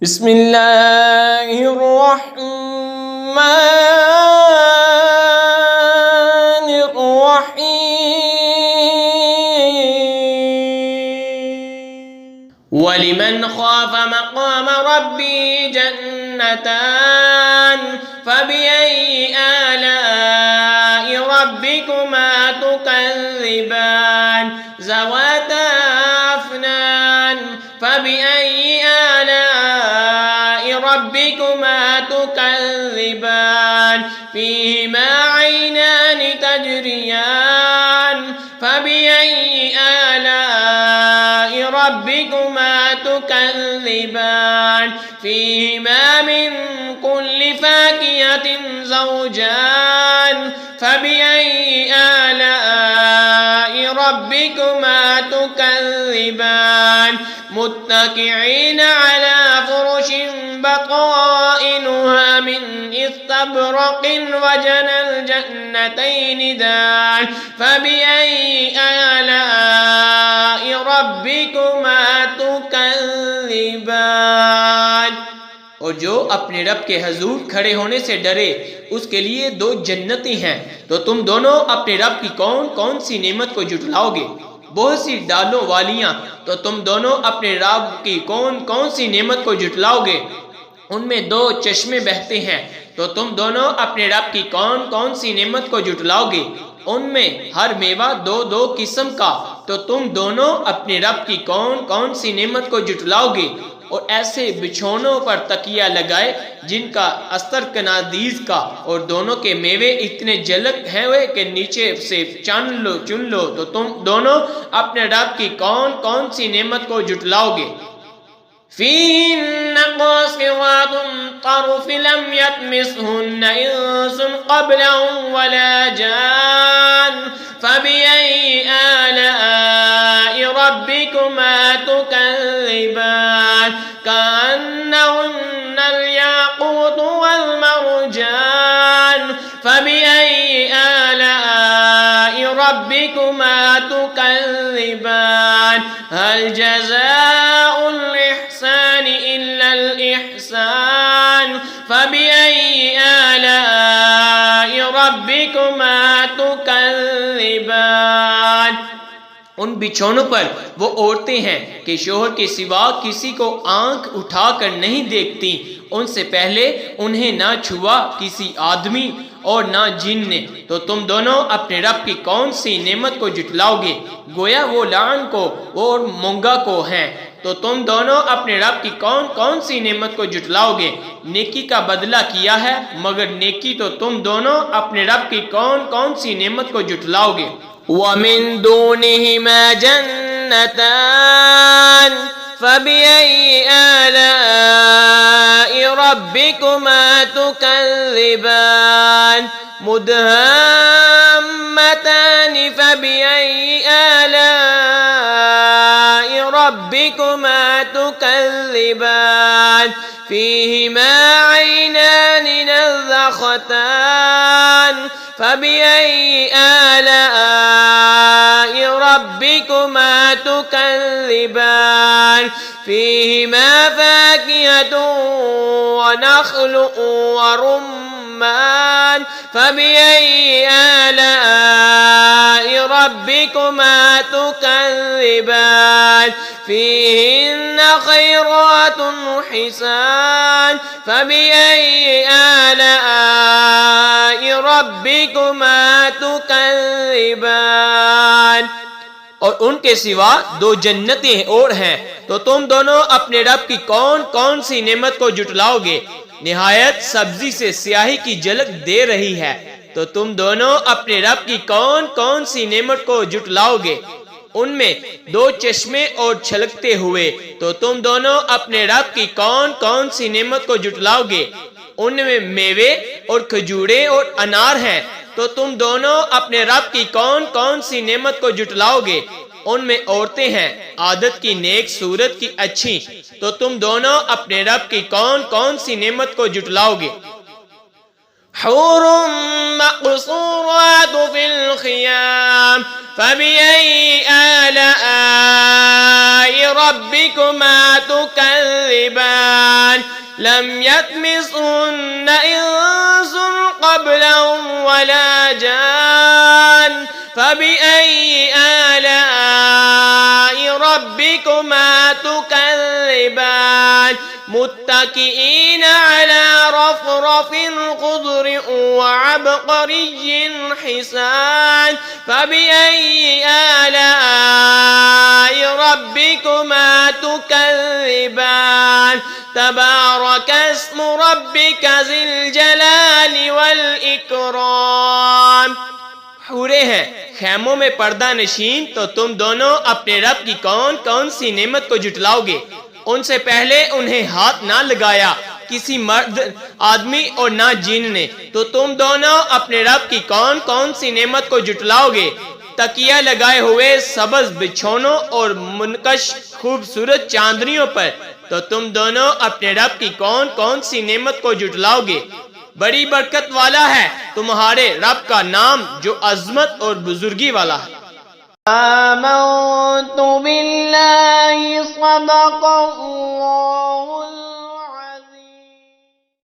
بسم اللہ الرحمن الرحیم وَلِمَنْ خَافَ مَقَامَ رَبِّهِ جَنَّتَانِ فَبِأَيِّ آلَاءِ رَبِّكُمَا تُكَذِّبَانِ ذَوَاتَا أَفْنَانٍ فَبِأَيِّ آلَاءِ رَبِّكُمَا تُكَذِّبَانِ فِيهِمَا عَيْنَانِ تَجْرِيَانِ فَبِأَيِّ آلَاءِ رَبِّكُمَا تُكَذِّبَانِ فِيهِمَا مِن كُلِّ فَاكِهَةٍ زَوْجَانِ فَبِأَيِّ آلَاءِ رَبِّكُمَا تُكَذِّبَانِ مُتَّكِئِينَ عَلَى فُرُشٍ بَطَائِنُهَا مِنْ إِسْتَبْرَقٍ وَجَنَى الْجَنَّتَيْنِ دَانٍ فَبِأَيِّ آلَاءِ رَبِّكُمَا تُكَذِّبَانِ اور جو اپنے رب کے حضور کھڑے ہونے سے ڈرے اس کے لیے دو جنتیں ہیں، تو تم دونوں اپنے رب کی کون کون سی نعمت کو جھٹلاؤ گے؟ بہت سی ڈالوں والیاں، تو تم دونوں اپنے رب کی کون کون سی نعمت کو جھٹلاؤ گے؟ ان میں دو چشمے بہتے ہیں، تو تم دونوں اپنے رب کی کون کون سی نعمت کو جھٹلاؤ گے؟ ان میں ہر میوہ دو دو قسم کا، تو تم دونوں اپنے رب کی کون کون سی نعمت کو جھٹلاؤ گے؟ اور ایسے بچھونوں پر تکیہ لگائے جن کا استر کنادیز کا، اور دونوں کے میوے اتنے جلک ہیں کہ نیچے سے چن لو تو تم دونوں اپنے رب کی کون کون سی نعمت کو جھٹلاؤ گے؟ فِيهِنَّ قَاصِرَاتُ الطَّرْفِ لَمْ يَطْمِثْهُنَّ إِنسٌ قَبْلَهُمْ وَلَا جَانٌّ فَبِأَيِّ آلَاءِ رَبِّكُمَا تُكَذِّبَانِ كَأَنَّهُنَّ الْيَاقُوتُ وَالْمَرْجَانُ فَبِأَيِّ آلَاءِ رَبِّكُمَا تُكَذِّبَانِ هَلْ جَزَاءُ الْإِحْسَانِ إِلَّا الْإِحْسَانُ فَبِأَيِّ آلَاءِ رَبِّكُمَا تُكَذِّبَانِ ان بچھونوں پر وہ عورتیں ہیں کہ شوہر کے سوا کسی کو آنکھ اٹھا کر نہیں دیکھتی، ان سے پہلے انہیں نہ چھوا کسی آدمی اور نہ جن نے، تو تم دونوں اپنے رب کی کون سی نعمت کو جھٹلاؤ گے؟ گویا وہ لعن کو اور مونگا کو ہیں، تو تم دونوں اپنے رب کی کون کون سی نعمت کو جھٹلاؤ گے؟ نیکی کا بدلہ کیا ہے مگر نیکی، تو تم دونوں اپنے رب کی کون کون سی نعمت کو جھٹلاؤ گے؟ وَمِن دُونِهِمَا جَنَّتَانِ فَبِأَيِّ آلَاءِ رَبِّكُمَا تُكَذِّبَانِ مُدْهَامَّتَانِ فَبِأَيِّ آلَاءِ رَبِّكُمَا تُكَذِّبَانِ فِيهِمَا عَيْنَانِ نَضَّاخَتَانِ فَبِأَيِّ آلَاءِ رَبِّكُمَا تُكَذِّبَانِ فِيهِمَا فَاكِهَةٌ وَنَخْلٌ وَرُمَّانٌ فَبِأَيِّ آلَاءِ رَبِّكُمَا تُكَذِّبَانِ فِيهِنَّ خَيْرَاتٌ حِسَانٌ فَبِأَيِّ آلَاءِ رَبِّكُمَا تُكَذِّبَانِ اور ان کے سوا دو جنتیں اور ہیں، تو تم دونوں اپنے رب کی کون کون سی نعمت کو جھٹلاؤ گے؟ نہایت سبزی سے سیاہی کی جھلک دے رہی ہے، تو تم دونوں اپنے رب کی کون کون سی نعمت کو جھٹلاؤ گے؟ ان میں دو چشمے اور چھلکتے ہوئے، تو تم دونوں اپنے رب کی کون کون سی نعمت کو جھٹلاؤ گے؟ ان میں میوے اور کھجوریں اور انار ہیں، تو تم دونوں اپنے رب کی کون کون سی نعمت کو جھٹلاؤ گے؟ ان میں عورتیں ہیں عادت کی نیک صورت کی اچھی، تو تم دونوں اپنے رب کی کون کون سی نعمت کو جھٹلاؤ گے؟ حور مقصورات فی الخیام فبأي آلاء ربكما تكذبان لم يطمثهن إنس قبلهم ولا جان فبأي آلاء ربكما تكذبان متكئين على رفرف خضر وعبقري حسان فبأي آلاء ربكما تكذبان تبارك اسم ربك ذي الجلال والإكرام. حوریں ہیں خیموں میں پردہ نشین، تو تم دونوں اپنے رب کی کون کون سی نعمت کو جھٹلاؤ گے؟ ان سے پہلے انہیں ہاتھ نہ لگایا کسی مرد آدمی اور نہ جن نے، تو تم دونوں اپنے رب کی کون کون سی نعمت کو جھٹلاؤ گے؟ تکیہ لگائے ہوئے سبز بچھونوں اور منقش خوبصورت چاندنیوں پر، تو تم دونوں اپنے رب کی کون کون سی نعمت کو جھٹلاؤ گے؟ بڑی برکت والا ہے تمہارے رب کا نام جو عظمت اور بزرگی والا ہے. آمنت بالله صدق